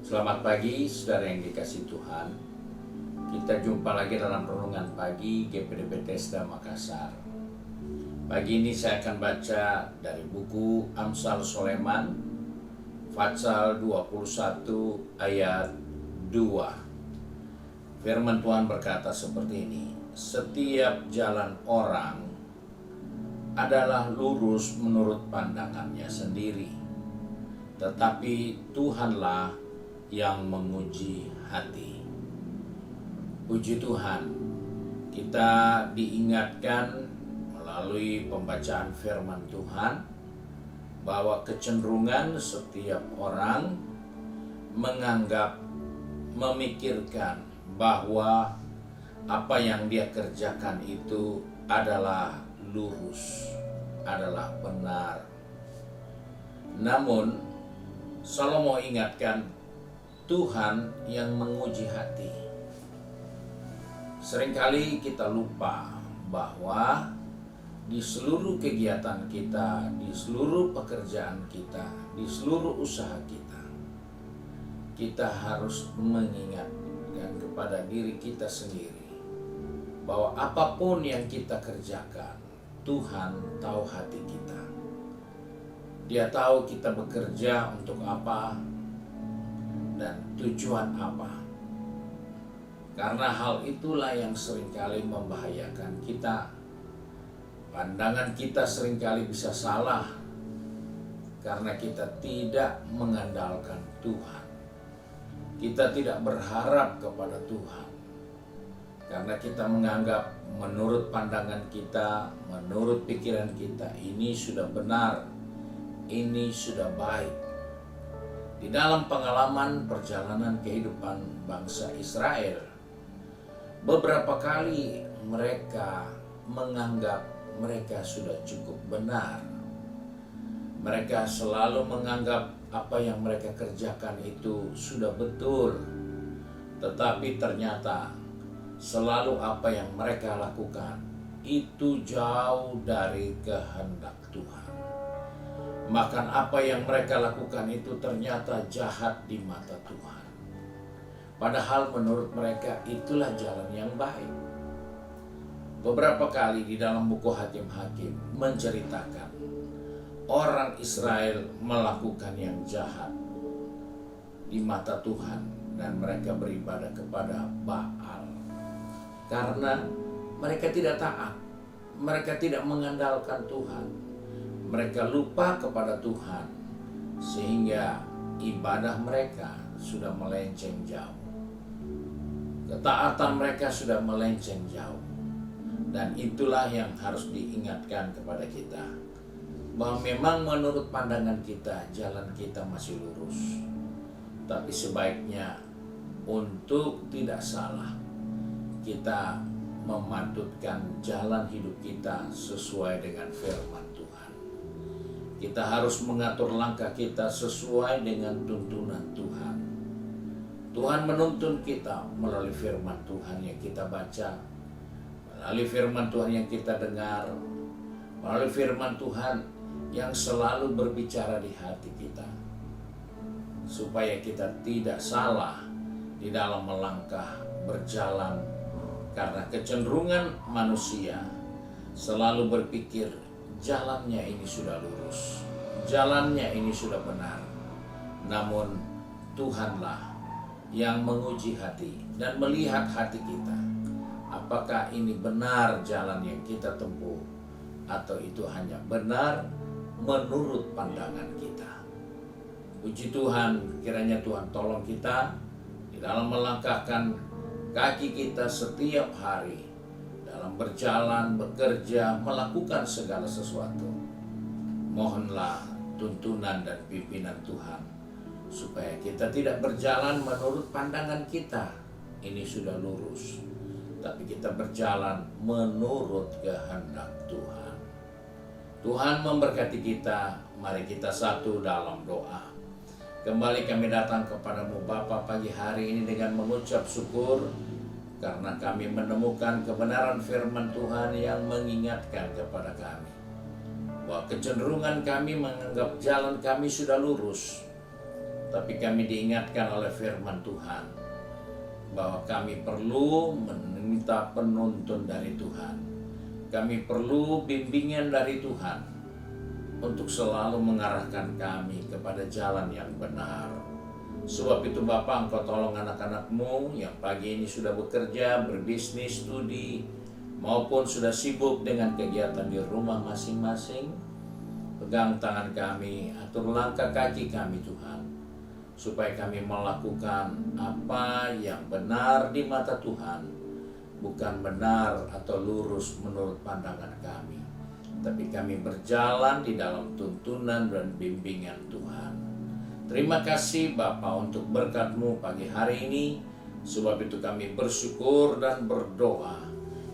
Selamat pagi, saudara yang dikasihi Tuhan. Kita jumpa lagi dalam renungan pagi GPD Bethesda Makassar. Pagi ini saya akan baca dari buku Amsal Soleman, pasal 21 ayat 2. Firman Tuhan berkata seperti ini: setiap jalan orang adalah lurus menurut pandangannya sendiri, tetapi Tuhanlah yang menguji hati. Puji Tuhan, kita diingatkan melalui pembacaan firman Tuhan bahwa kecenderungan setiap orang menganggap, memikirkan bahwa apa yang dia kerjakan itu adalah lurus, adalah benar. Namun, Salomo ingatkan, Tuhan yang menguji hati. Seringkali kita lupa bahwa di seluruh kegiatan kita, di seluruh pekerjaan kita, di seluruh usaha kita, kita harus mengingatkan kepada diri kita sendiri bahwa apapun yang kita kerjakan, Tuhan tahu hati kita. Dia tahu kita bekerja untuk apa dan tujuan apa. Karena hal itulah yang seringkali membahayakan kita. Pandangan kita seringkali bisa salah karena kita tidak mengandalkan Tuhan. Kita tidak berharap kepada Tuhan karena kita menganggap menurut pandangan kita, menurut pikiran kita, ini sudah benar, ini sudah baik. Di dalam pengalaman perjalanan kehidupan bangsa Israel, beberapa kali mereka menganggap mereka sudah cukup benar. Mereka selalu menganggap apa yang mereka kerjakan itu sudah betul. Tetapi ternyata selalu apa yang mereka lakukan itu jauh dari kehendak Tuhan. Bahkan apa yang mereka lakukan itu ternyata jahat di mata Tuhan. Padahal menurut mereka itulah jalan yang baik. Beberapa kali di dalam buku Hakim-Hakim menceritakan orang Israel melakukan yang jahat di mata Tuhan dan mereka beribadah kepada Baal. Karena mereka tidak taat, mereka tidak mengandalkan Tuhan. Mereka lupa kepada Tuhan sehingga ibadah mereka sudah melenceng jauh. Ketaatan mereka sudah melenceng jauh. Dan itulah yang harus diingatkan kepada kita, bahwa memang menurut pandangan kita jalan kita masih lurus. Tapi sebaiknya untuk tidak salah, kita memantutkan jalan hidup kita sesuai dengan firman Tuhan. Kita harus mengatur langkah kita sesuai dengan tuntunan Tuhan. Tuhan menuntun kita melalui firman Tuhan yang kita baca, melalui firman Tuhan yang kita dengar, melalui firman Tuhan yang selalu berbicara di hati kita, supaya kita tidak salah di dalam melangkah berjalan. Karena kecenderungan manusia selalu berpikir jalannya ini sudah lurus, jalannya ini sudah benar. Namun Tuhanlah yang menguji hati dan melihat hati kita. Apakah ini benar jalan yang kita tempuh, atau itu hanya benar menurut pandangan kita. Puji Tuhan, kiranya Tuhan tolong kita di dalam melangkahkan kaki kita setiap hari dalam berjalan, bekerja, melakukan segala sesuatu. Mohonlah tuntunan dan pimpinan Tuhan supaya kita tidak berjalan menurut pandangan kita, ini sudah lurus, tapi kita berjalan menurut kehendak Tuhan. Tuhan memberkati kita. Mari kita satu dalam doa. Kembali kami datang kepadamu Bapa pagi hari ini dengan mengucap syukur karena kami menemukan kebenaran firman Tuhan yang mengingatkan kepada kami bahwa kecenderungan kami menganggap jalan kami sudah lurus, tapi kami diingatkan oleh firman Tuhan bahwa kami perlu meminta penuntun dari Tuhan. Kami perlu bimbingan dari Tuhan untuk selalu mengarahkan kami kepada jalan yang benar. Sebab itu Bapa, Engkau tolong anak-anak-Mu yang pagi ini sudah bekerja, berbisnis, studi, maupun sudah sibuk dengan kegiatan di rumah masing-masing. Pegang tangan kami, atur langkah kaki kami Tuhan, supaya kami melakukan apa yang benar di mata Tuhan, bukan benar atau lurus menurut pandangan kami, tapi kami berjalan di dalam tuntunan dan bimbingan Tuhan. Terima kasih Bapa untuk berkat-Mu pagi hari ini. Sebab itu kami bersyukur dan berdoa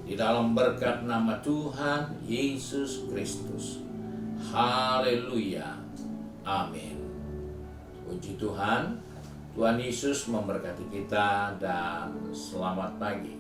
di dalam berkat nama Tuhan Yesus Kristus. Haleluya. Amin. Puji Tuhan. Tuhan Yesus memberkati kita dan selamat pagi.